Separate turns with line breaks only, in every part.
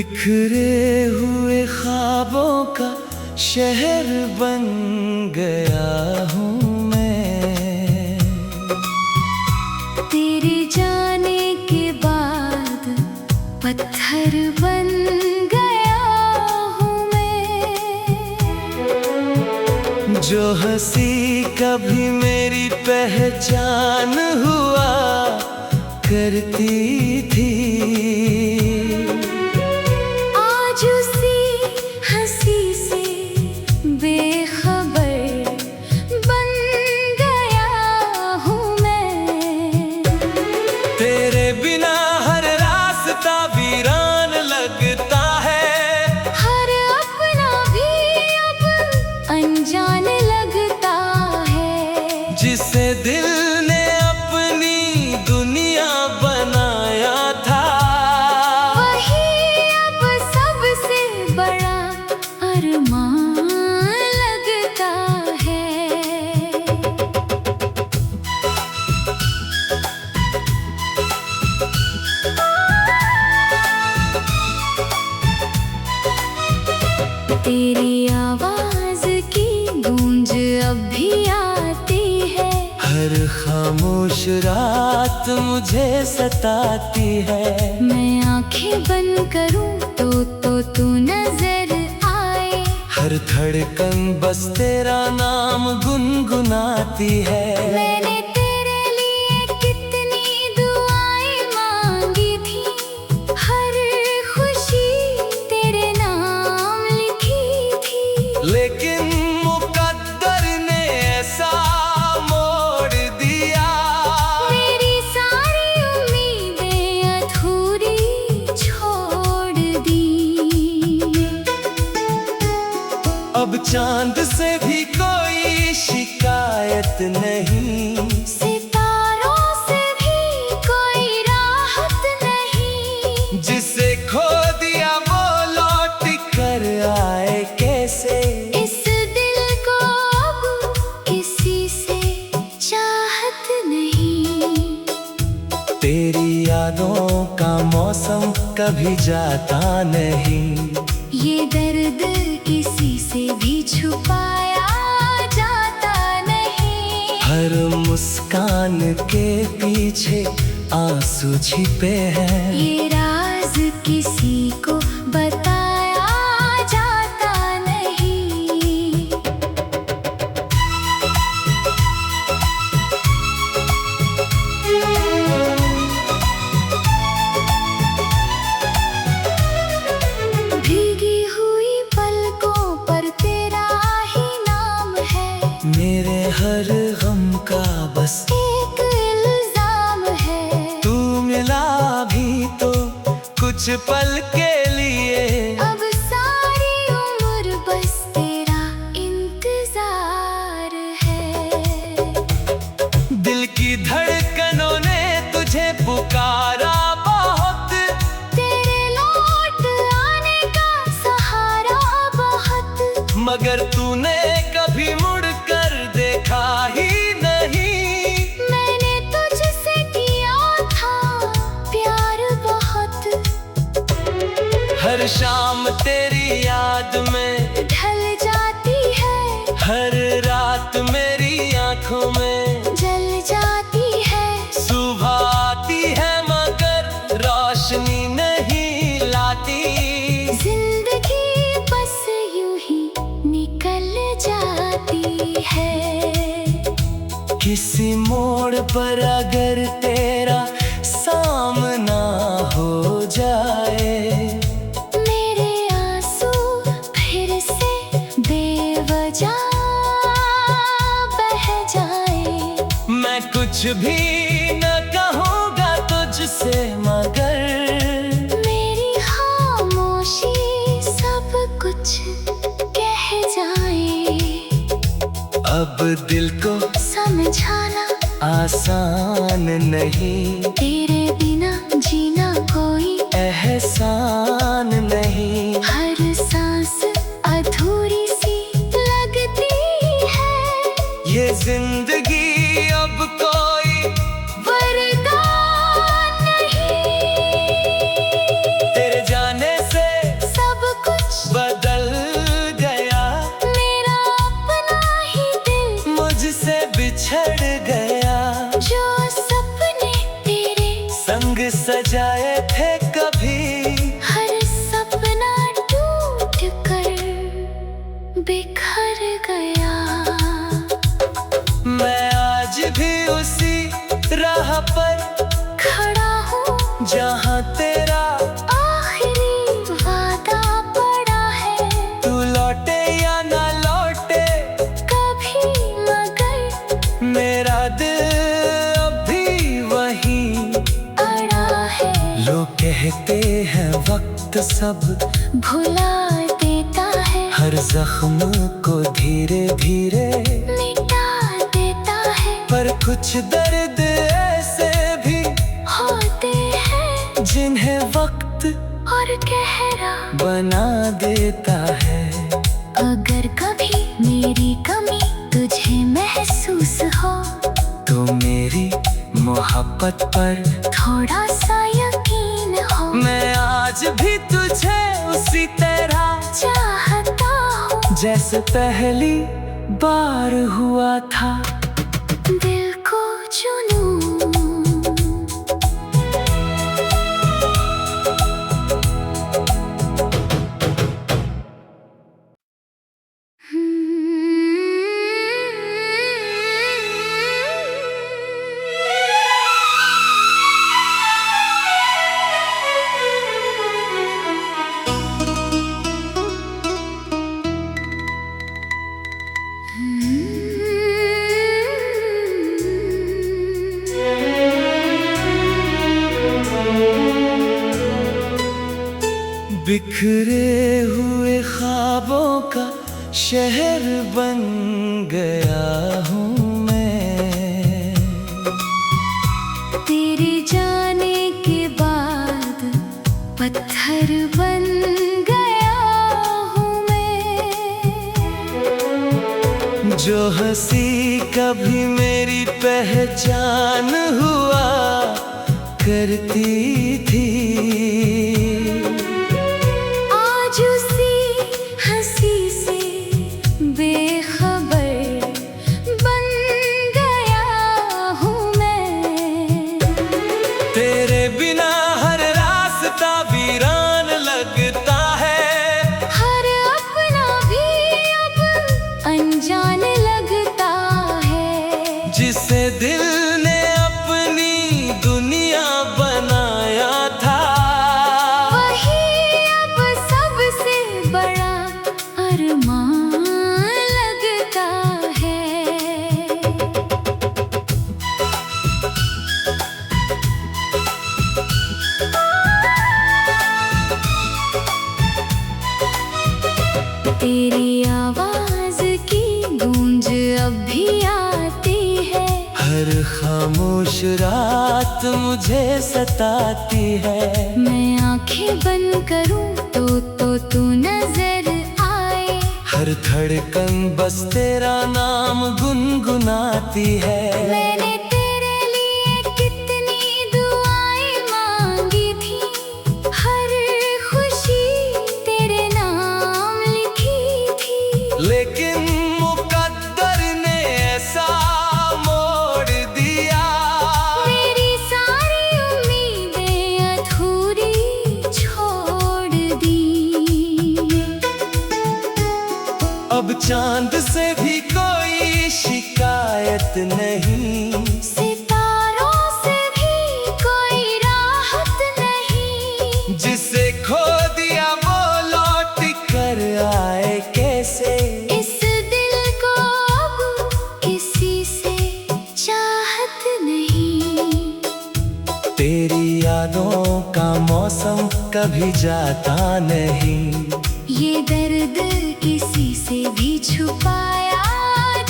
बिखरे हुए ख्वाबों का शहर बन गया हूँ मैं।
तेरे जाने के बाद पत्थर बन गया हूँ मैं।
जो हंसी कभी मेरी पहचान हुआ करती थी,
आज उसी हंसी से बेखबर बन गया हूँ मैं।
तेरे बिना हर रास्ता वीरान लगता है,
हर अपना भी अब अनजान लगता है।
जिसे दिल ने अपनी दुनिया बनाया था,
वही अब सबसे बड़ा अरमान लगता है। तेरी आवाज की गूंज अब भी आती है।
हर खामोश रात मुझे सताती है।
मैं आंखें बंद करूं तो तू नजर आए।
हर धड़कन बस तेरा नाम गुनगुनाती है।
मैंने तेरे लिए कितनी दुआएं मांगी थी, हर खुशी तेरे नाम लिखी थी।
लेकिन मुकद्दर ने ऐसा मोड़ दिया,
मेरी सारी उम्मीदें अधूरी छोड़ दी।
अब चांद से भी कोई शिकायत नहीं,
सितारों से भी कोई राहत नहीं।
जिसे खो दिया वो लौट कर आए कैसे।
इस दिल को अब किसी से चाहत नहीं।
तेरी यादों का मौसम कभी जाता नहीं,
ये दर्द किसी से भी छुपाया जाता नहीं।
हर मुस्कान के पीछे आंसू छिपे हैं।
ये राज किसी को बताया जाता नहीं। भीगी हुई पलकों पर तेरा ही नाम है।
मेरे हर गम का बस
एक इल्जाम है।
तू मिला भी तो कुछ पल के लिए,
अब सारी उम्र बस तेरा इंतजार है।
दिल की धड़कनों ने तुझे पुकारा बहुत,
तेरे लौट आने का सहारा बहुत।
मगर तूने कभी मुड़ कर देखा ही नहीं।
मैंने तुझसे किया था प्यार बहुत।
हर शाम तेरी याद में
ढल जाती है,
हर रात मेरी आंखों में
जल जाती है।
सुबह आती है मगर रोशनी नहीं लाती।
जिंदगी बस यूं ही निकल जाती है।
किसी मोड़ पर अगर तेरा सामना हो जाए,
मेरे आंसू फिर से बेवजह बह जाए।
मैं कुछ भी न कहूँगा तुझसे मगर
मेरी खामोशी सब कुछ कह जाए।
अब दिल को
समझाना
आसान नहीं,
तेरे बिना जीना कोई
एहसान नहीं।
हर सांस अधूरी सी लगती है।
ये जिंदगी अब कोई
वरदान नहीं।
तेरे जाने से जाए थे कभी।
हर सपना टूट कर बिखर गया।
मैं आज भी उसी राह पर
खड़ा हूँ
जहाँ तेरा
आखिरी वादा पड़ा है।
तू लौटे या ना लौटे
कभी मगर
मेरा दिल अब भी वहीं
अड़ा है।
लोग कहते हैं वक्त सब
भुला देता है,
हर जख्म को धीरे धीरे
मिटा देता है।
पर कुछ दर्द ऐसे भी
होते हैं
जिन्हें वक्त
और गहरा
बना देता है।
अगर कभी मेरी कमी तुझे महसूस हो
तो मेरी मोहब्बत पर
थोड़ा सा यकीन हो।
मैं आज भी तुझे उसी तरह
चाहता हूँ
जैसे पहली बार हुआ था।
दिल को चुनूं।
बिखरे हुए ख्वाबों का शहर बन गया हूँ मैं।
तेरे जाने के बाद पत्थर बन गया हूँ मैं।
जो हंसी कभी मेरी पहचान हुआ करती थी,
आज उसी हंसी से बेखबर बन गया हूँ मैं।
तेरे बिना हर रास्ता वीरान लगता है।
हर अपना भी अब अनजान लगता है।
जिसे दिल ने अपनी दुनिया बनाया था,
वही अब सबसे बड़ा अरमान लगता है। तेरी आवाज की गूंज अब भी आती है।
हर खामोश रात मुझे सताती है।
मैं आंखें बंद करूं तो तू नजर आए।
हर धड़कन बस तेरा नाम गुनगुनाती है।
मैंने तेरे लिए कितनी दुआएं मांगी थी। हर खुशी तेरे नाम लिखी थी।
लेकिन मुकद्दर ने ऐसा मोड़ दिया,
मेरी सारी उम्मीदें अधूरी छोड़ दी।
अब चांद से भी कोई शिकायत नहीं।
सितारों से भी कोई राहत नहीं।
जिसे खो दिया वो लौट कर आए कैसे।
इस दिल को अब किसी से चाहत नहीं।
तेरी यादों का मौसम कभी जाता नहीं।
ये दर्द किसी से भी छुपाया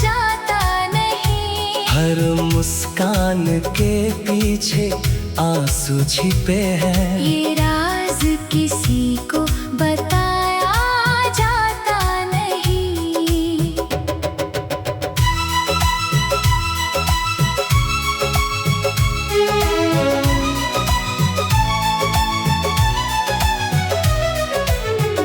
जाता नहीं।
हर मुस्कान के पीछे आंसू छिपे हैं।
ये राज किसी को बताया जाता नहीं।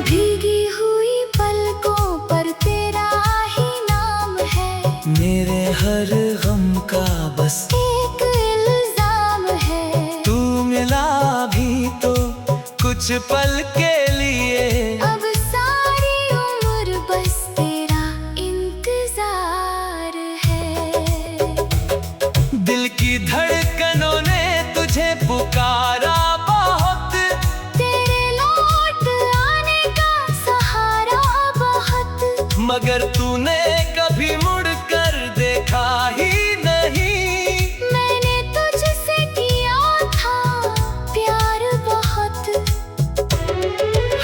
भीगी हुई पलकों पर तेरा ही नाम है।
मेरे हर गम का बस
एक इल्जाम है।
तू मिला पल के लिए।
अब सारी उम्र बस तेरा इंतजार है।
दिल की धड़कनों ने तुझे पुकारा बहुत,
तेरे लौट आने का सहारा बहुत।
मगर तूने कभी मुड़ कर देखा ही नहीं।
मैंने तुझसे किया था प्यार बहुत।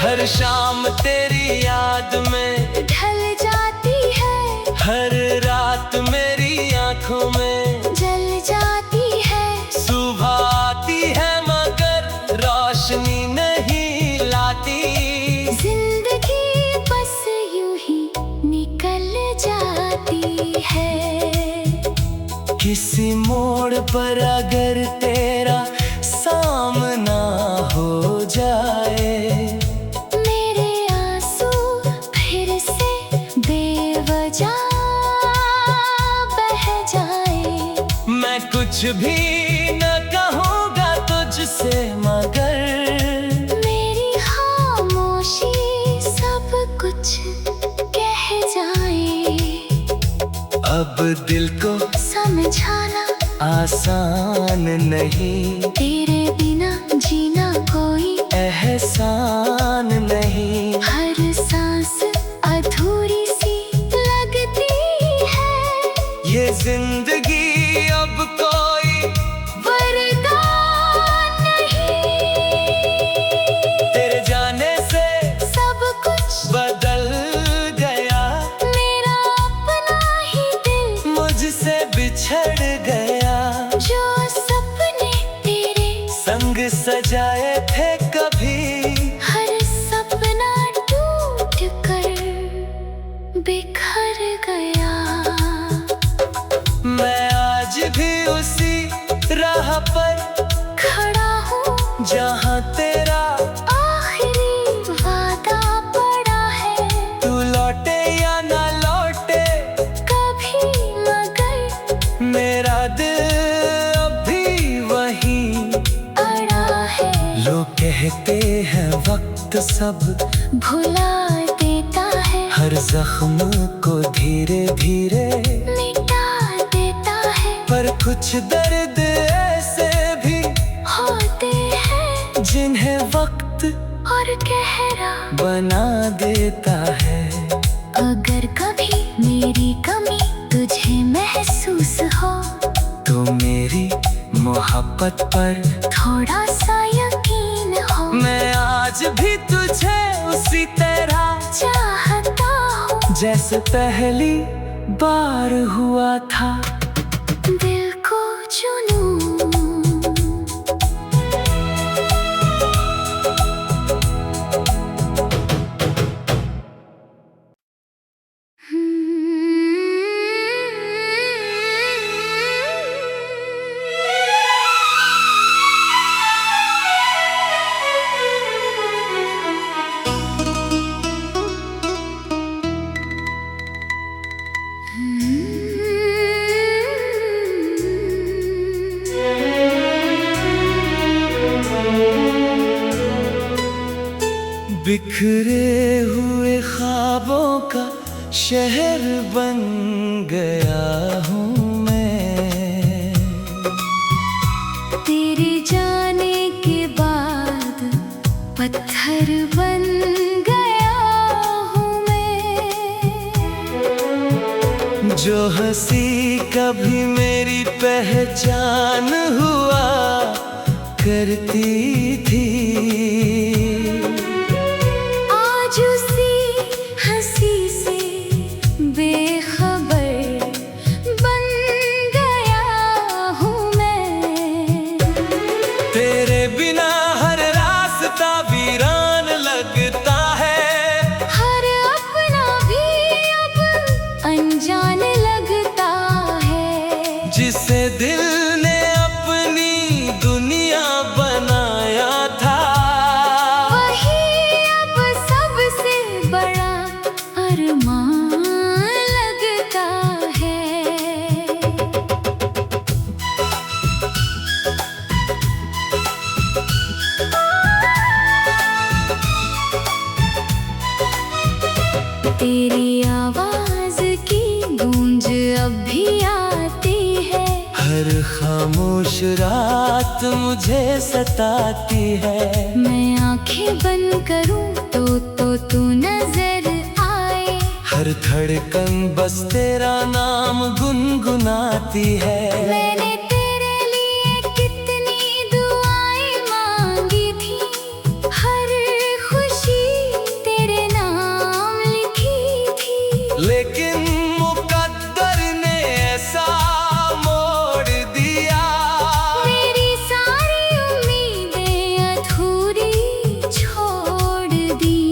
हर शाम तेरी याद में
ढल जाती है,
हर रात मेरी आंखों में
जल जाती है।
सुबह आती है मगर रोशनी नहीं लाती।
जिंदगी बस यूं ही निकल जाती है।
किसी मोड़ पर अगर तेरा सामना हो जाए,
मेरे आंसू फिर से बेवजह बह जाए।
मैं कुछ भी न कहूँगा तुझसे मगर
मेरी खामोशी सब कुछ कह जाए।
अब दिल को
समझाना
आसान नहीं,
तेरे बिना जीना कोई
एहसान नहीं।
हर सांस अधूरी सी लगती है।
ये जिंदगी अब कोई
वरदान नहीं।
तेरे जाने से
सब कुछ
बदल गया,
मेरा अपना ही दिल
मुझसे बिछड़ गया।
जो सपने तेरे
संग सजाए थे कभी,
हर सपना टूट कर बिखर गया।
मैं आज भी उसी राह पर
खड़ा हूँ
जहाँ तेरा
आखिरी वादा पड़ा है।
तू लौटे या ना लौटे
कभी मगर
मेरा दिल अब भी वहीं
अड़ा है।
लोग कहते हैं वक्त सब
भुला देता है,
हर जख्म को धीरे धीरे,
मिटा देता है।
पर कुछ दर्द ऐसे भी
होते हैं
जिन्हें वक्त
और गहरा
बना देता है।
अगर कभी मेरी कमी तुझे महसूस हो,
तो मेरी मोहब्बत पर
थोड़ा सा यकीन हो।
मैं आज भी तुझे उसी तरह
चाहता हूँ
जैसे पहली बार हुआ था।
दिल को चुनूं।
बिखरे हुए ख्वाबों का शहर बन गया हूँ मैं।
तेरे जाने के बाद पत्थर बन गया हूँ मैं।
जो हंसी कभी मेरी पहचान हुआ करती थी,
आज उसी हंसी से बेखबर बन गया हूँ मैं।
तेरे बिना हर रास्ता वीरान लगता है,
हर अपना भी अब अनजान लगता है।
जिसे दिल ने अपनी दुनिया बनाया था,
वही अब सबसे बड़ा अरमान लगता है। तेरी आवाज की गूंज अब भी आती है।
हर खामोश रात मुझे सताती है।
मैं आंखें बंद करूं तो तू नजर आए।
हर धड़कन बस तेरा नाम गुनगुनाती है।
मैंने तेरे लिए कितनी दुआएं मांगी थी, हर खुशी तेरे नाम लिखी थी।
लेकिन मुकद्दर ने ऐसा मोड़ दिया,
मेरी सारी उम्मीदें अधूरी छोड़ दी।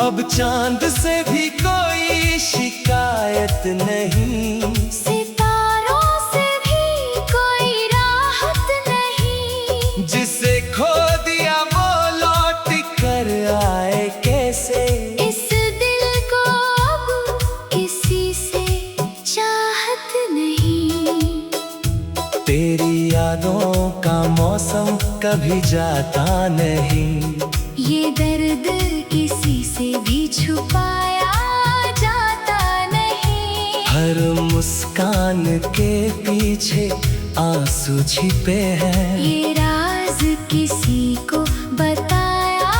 अब चांद से भी कोई शिकायत नहीं,
सितारों से भी कोई राहत नहीं।
जिसे खो दिया वो लौट कर आए कैसे।
इस दिल को अब किसी से चाहत नहीं।
तेरी यादों का मौसम कभी जाता नहीं।
ये दर्द किसी से भी छुपाया जाता नहीं।
हर मुस्कान के पीछे आंसू छिपे हैं।
ये राज किसी को बताया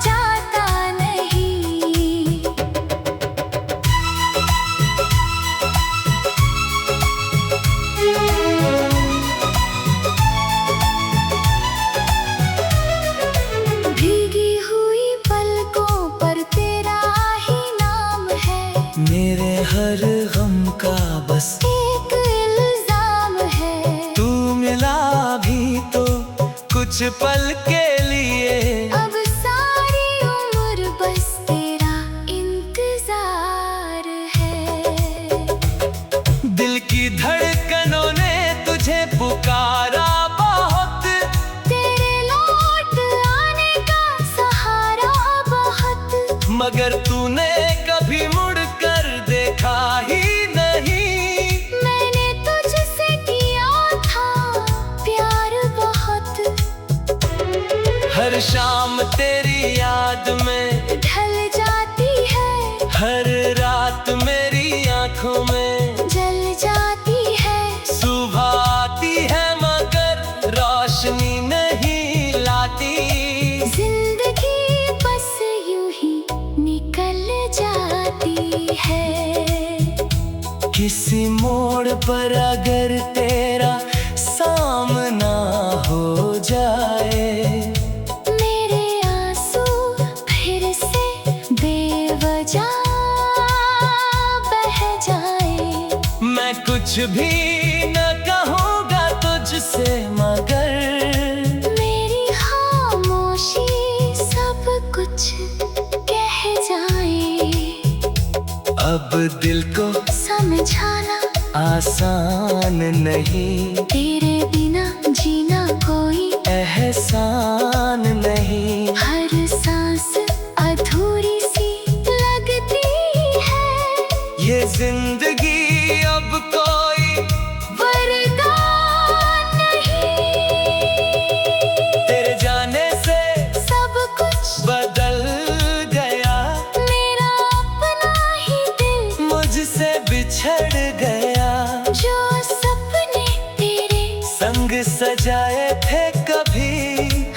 जाता नहीं। भीगी हुई पलकों पर तेरा ही नाम है।
मेरे हर गम का बस
एक इल्जाम है।
तू मिला भी तो कुछ पल के लिए।
अब सारी उम्र बस तेरा इंतजार है।
दिल की धड़कनों ने तुझे पुकारा बहुत,
तेरे लौट आने का सहारा बहुत।
मगर तूने कभी मुड़ कर देखा ही नहीं।
मैंने तुझसे किया था प्यार बहुत।
हर शाम तेरी याद में
ढल जाती है,
हर रात मेरी आंखों में
जल जाती है।
सुबह आती है मगर रोशनी नहीं लाती।
जिंदगी बस यूं ही निकल जाती है।
किसी मोड़ पर अगर तेरा सामना हो जाए,
मेरे आंसू फिर से बेवजह बह जाए।
मैं कुछ भी न कहूँगा तुझसे मगर
मेरी खामोशी सब कुछ कह जाए।
अब दिल को
समझाना
आसान नहीं।
तेरे बिना जीना कोई
एहसान नहीं।
हर सांस अधूरी सी लगती है।
ये जिंदगी अब कोई
वरदान नहीं।
तेरे जाने से
सब कुछ
बदल गया।
मेरा अपना ही दिल
मुझसे बिछड़ गया।
जो सपने तेरे
संग सजाए थे कभी,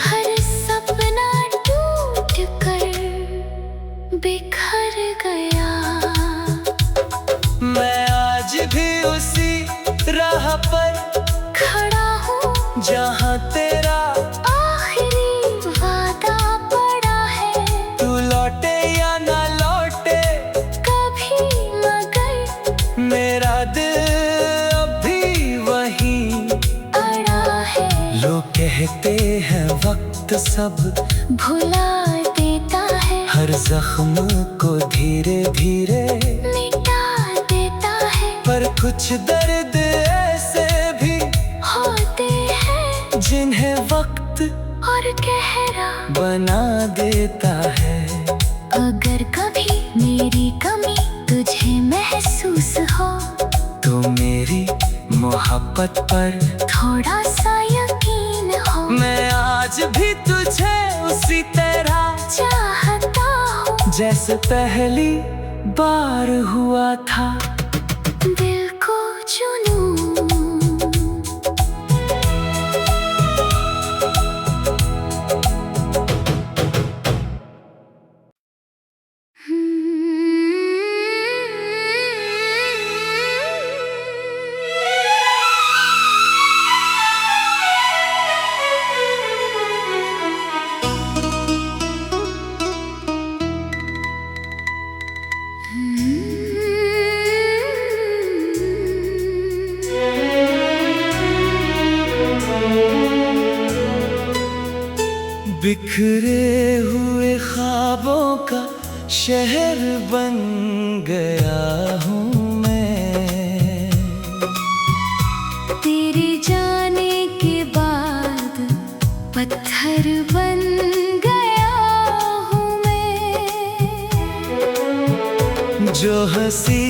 हर सपना टूट कर बिखर गया।
मैं आज भी उसी राह पर
खड़ा हूँ
जहाँ तेरा
आखिरी वादा पड़ा है।
तू लौटे या ना लौटे
कभी मगर
मेरा दिल अब भी वहीं
अड़ा है।
लोग कहते हैं वक्त सब
भुला देता है,
हर जख्म को धीरे धीरे
मिटा देता है।
पर कुछ दर्द ऐसे भी
होते हैं
जिन्हें वक्त
और गहरा
बना देता है।
अगर कभी मेरी कमी तुझे महसूस हो,
तो मेरी मोहब्बत पर
थोड़ा सा यकीन हो।
मैं आज भी तुझे उसी तरह
चाहता हूँ।
जैसे पहली बार हुआ था।
दिल को चुनूं
बिखरे हुए ख्वाबों का शहर बन गया हूँ मैं।
तेरे जाने के बाद पत्थर बन गया हूँ मैं।
जो हंसी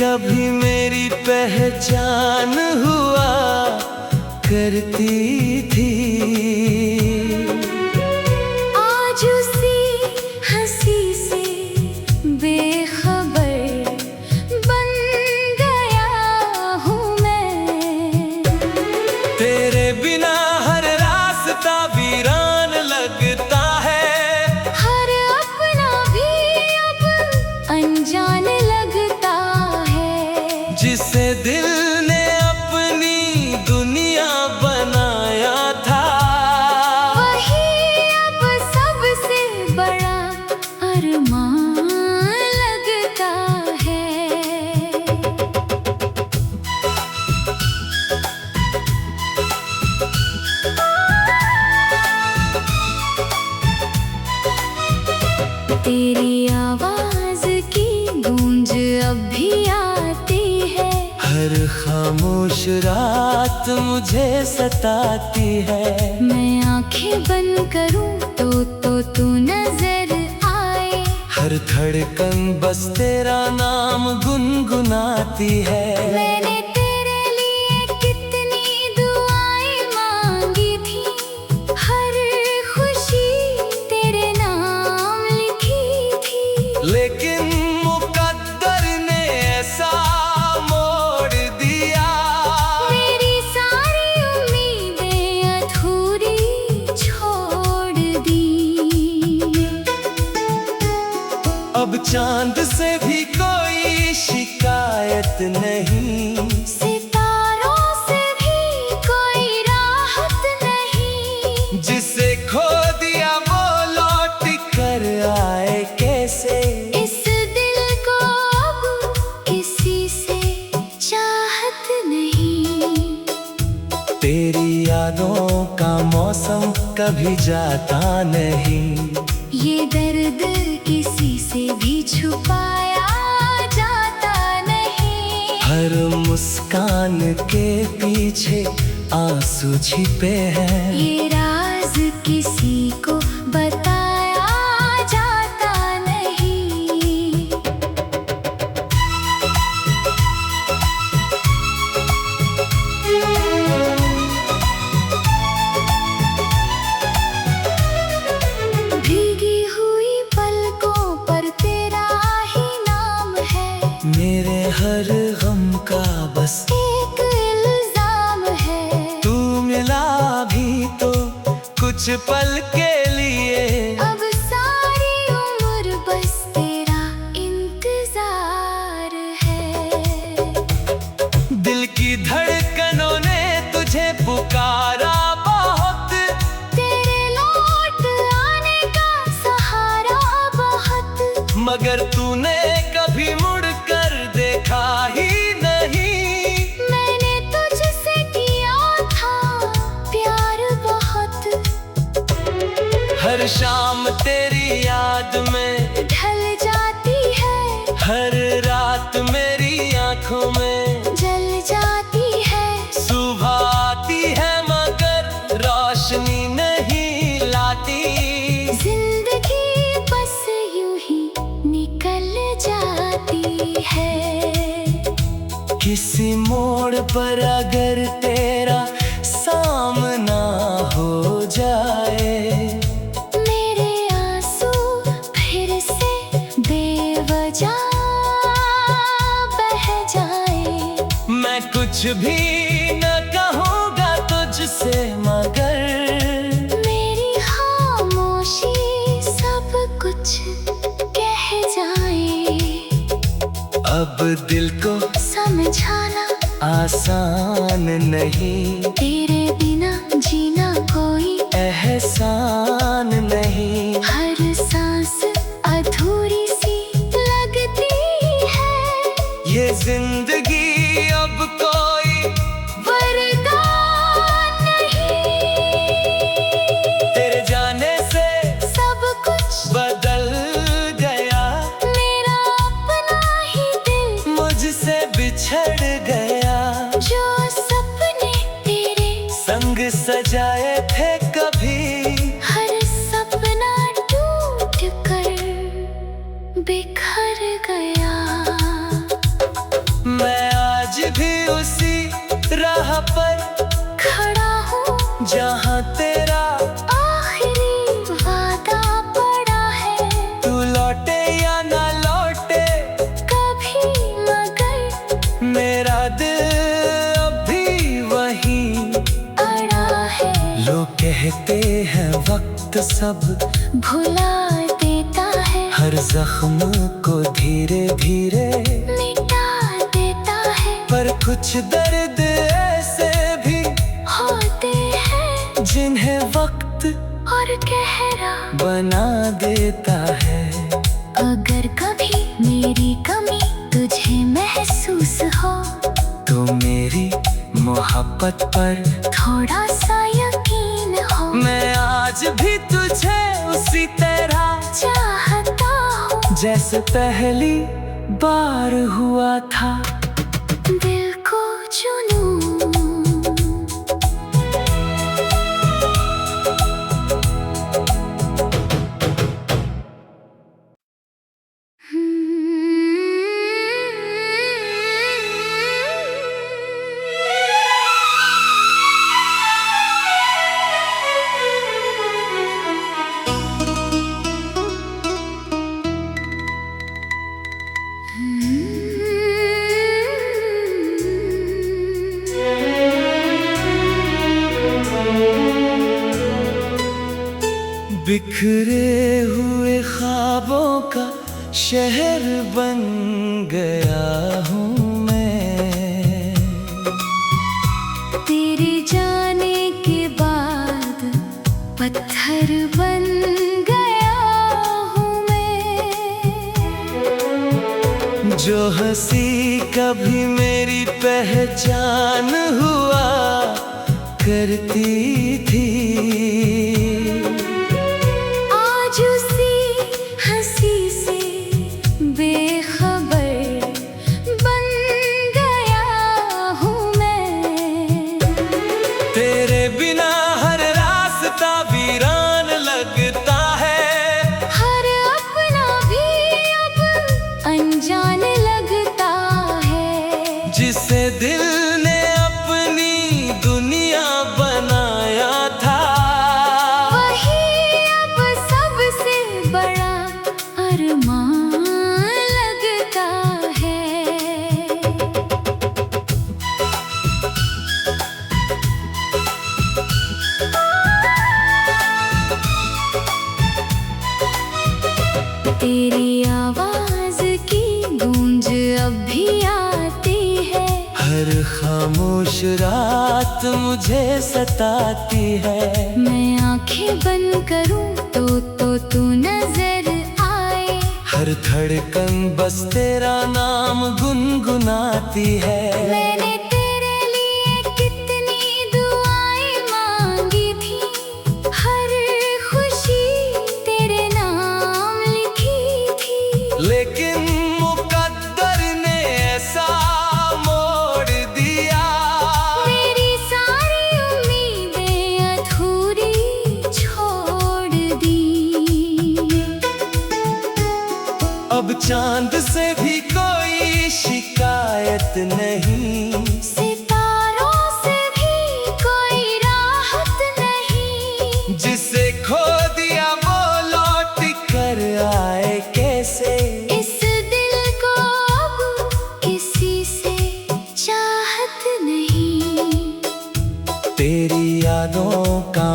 कभी मेरी पहचान हुआ करती थी, वीरान लगता है।
हर अपना भी अब अनजान लगता है।
जिसे दिल ने अपनी दुनिया बनाया था,
वही अब सबसे बड़ा अरमान लगता है। तेरी आवाज की गूंज अब भी आती है।
हर खामोश रात मुझे सताती है।
मैं आंखें बंद करूं तो तू नजर आए।
हर धड़कन बस तेरा नाम गुनगुनाती है।
मैंने तेरे लिए कितनी दुआएं मांगी थी। हर खुशी तेरे नाम लिखी थी।
लेकिन मुकद्दर ने ऐसा मोड़ दिया,
मेरी सारी उम्मीदें अधूरी छोड़ दी।
अब चांद से भी कोई शिकायत नहीं,
सितारों से भी कोई राहत नहीं।
जिसे खो दिया वो लौट कर आए कैसे।
इस दिल को अब किसी से चाहत नहीं।
तेरी यादों का मौसम कभी जाता नहीं।
ये दर्द किसी से भी छुपाया जाता नहीं।
हर मुस्कान के पीछे आंसू छिपे हैं।
ये राज किसी को बताया जाता नहीं। भीगी हुई पलकों पर तेरा ही नाम है।
मेरे हर गम का बस
एक इल्जाम है।
तू मिला भी तो कुछ पल के लिए।
अब सारी उम्र बस तेरा इंतजार है।
दिल की धड़कनों ने तुझे पुकारा बहुत,
तेरे लौट आने का सहारा बहुत।
मगर तूने कभी मुड़ कर देखा ही नहीं।
मैंने तुझसे किया था प्यार बहुत।
हर शाम तेरी याद में
ढल जाती है।
हर रात मेरी आंखों में
जल जाती है।
सुबह आती है मगर रोशनी नहीं लाती।
जिंदगी बस यूं ही निकल जाती है।
किसी मोड़ पर अगर तेरा सामना हो जाए,
मेरे आंसू फिर से जा बह जाए।
मैं कुछ भी न कहूँगा तुझसे मगर
मेरी खामोशी सब कुछ कह जाए।
अब दिल को
समझाना
आसान नहीं,
तेरे बिना जीना कोई
एहसान नहीं।
हर सांस अधूरी सी लगती है।
ये जिंदगी अब कोई
वरदान नहीं।
तेरे जाने से
सब कुछ
बदल गया,
मेरा अपना ही दिल
मुझसे बिछड़ गया।
जो सपने तेरे
संग सजाए थे कभी,
हर सपना टूट कर बिखर गया।
मैं आज भी उसी राह पर
खड़ा हूँ
जहाँ तेरा
आखिरी वादा पड़ा है।
तू लौटे या ना लौटे
कभी मगर
मेरा दिल अब भी वहीं
अड़ा है।
लोग कहते हैं वक्त सब
भुला देता है,
हर जख्म को धीरे धीरे,
मिटा देता है।
पर कुछ दर्द ऐसे भी
होते हैं
जिन्हें वक्त
और गहरा
बना देता है।
अगर कभी मेरी कमी तुझे महसूस हो,
तो मेरी मोहब्बत पर
थोड़ा सा यकीन हो।
मैं आज भी तुझे उसी तरह
चाहता हूँ
जैसे पहली बार हुआ था।
दिल को चुनूं।
बिखरे हुए ख्वाबों का शहर बन गया हूँ मैं।
तेरे जाने के बाद पत्थर बन गया हूँ मैं।
जो हंसी कभी मेरी पहचान हुआ करती थी,
आज उसी हंसी से बेखबर बन गया हूँ मैं।
तेरे बिना हर रास्ता वीरान लगता है,
हर अपना भी अब अनजान लगता है।
जिसे दिल ने अपनी दुनिया बनाया था,
वही अब सबसे बड़ा अरमान लगता है। तेरी आवाज की गूंज अब भी आती है।
हर खामोश रात मुझे सताती है।
मैं आंखें बंद करूं तो तू नजर आए।
हर धड़कन बस तेरा नाम गुनगुनाती है।
मैंने तेरे लिए कितनी दुआएं मांगी थी, हर खुशी तेरे नाम लिखी थी।
लेकिन मुकद्दर ने ऐसा मोड़ दिया,
मेरी सारी उम्मीदें अधूरी छोड़ दी।
अब चांद से भी कोई शिकायत नहीं,
सितारों से भी कोई राहत नहीं।
जिसे खो दिया वो लौट कर आए कैसे।
इस दिल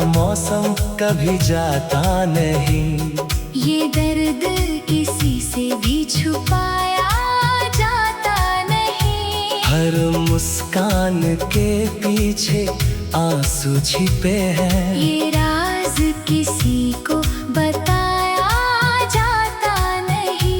मौसम कभी जाता नहीं।
ये दर्द किसी से भी छुपाया जाता नहीं।
हर मुस्कान के पीछे आंसू छिपे हैं।
ये राज किसी को बताया जाता नहीं।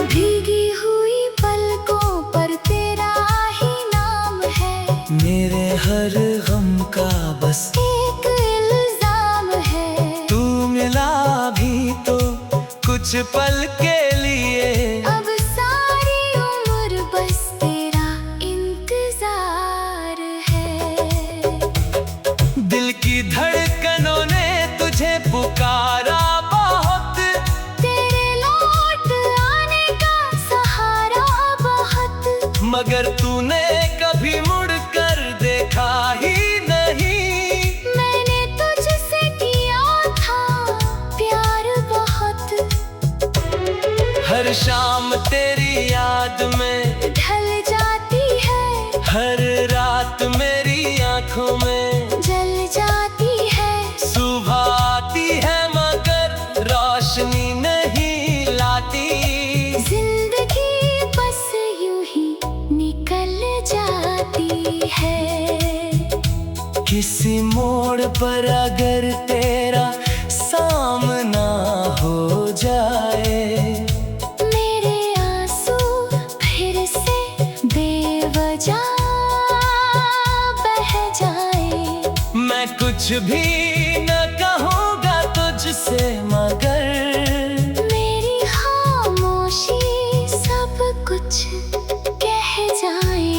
भीगी हुई पलकों पर तेरा ही नाम है।
मेरे हर गम का बस
एक इल्जाम है।
तू मिला भी तो कुछ पल के लिए।
अब सारी उम्र बस तेरा इंतजार है।
दिल की धड़कनों ने तुझे पुकारा बहुत।
तेरे लौट आने का सहारा बहुत।
मगर तूने कभी मुड़ कर देखा ही नहीं।
मैंने तुझसे किया था प्यार बहुत।
हर शाम तेरी याद में
ढल जाती है।
हर रात मेरी आंखों में
जल जाती है।
सुबह आती है मगर रोशनी नहीं लाती।
जिंदगी बस यूं ही निकल जाती है।
किसी मोड़ पर अगर तेरा सामना हो जाए।
मेरे आंसू फिर से बेवजह बह जाए।
मैं कुछ भी न कहूँगा तुझसे मगर
मेरी खामोशी सब कुछ कह जाए।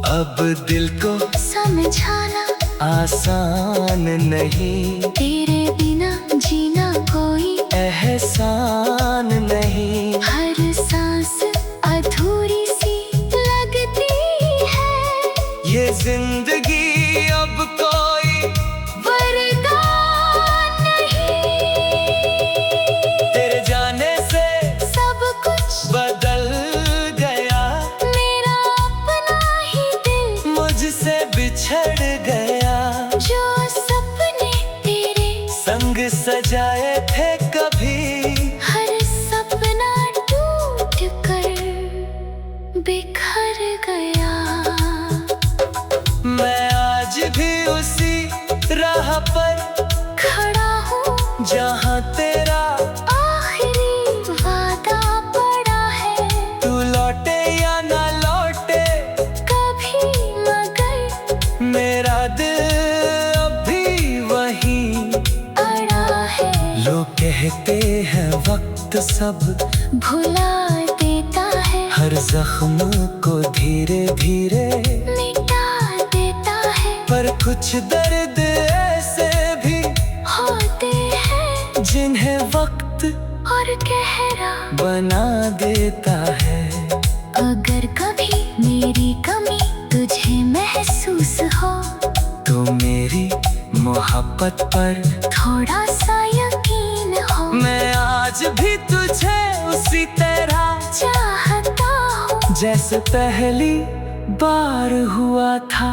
अब दिल को
समझाना
आसान नहीं।
तेरे बिना जीना कोई
एहसान नहीं।
हर सांस अधूरी सी लगती है।
ये जिंदगी अब कोई
वरदान नहीं।
तेरे जाने से
सब कुछ
बदल गया।
मेरा अपना ही दिल
मुझसे बिछड़ गया।
जो सपने तेरे
संग सजाए थे कभी।
हर सपना टूट कर बिखर गया।
मैं आज भी उसी राह पर
खड़ा हूँ
जहाँ तेरा
आखिरी वादा पड़ा है।
तू लौटे या ना लौटे
कभी मगर
मेरा दिल अब भी वहीं
अड़ा है।
लोग कहते हैं वक्त सब
भुला देता है।
हर जख्म को धीरे धीरे
मिटा देता है।
पर कुछ दर्द ऐसे भी
होते हैं
जिन्हें वक्त
और गहरा
बना देता है।
अगर कभी मेरी कमी तुझे महसूस हो
तो मेरी मोहब्बत पर
थोड़ा सा यकीन हो।
मैं आज भी तुझे उसी तरह
चाहता हूँ
जैसे पहली बार हुआ था।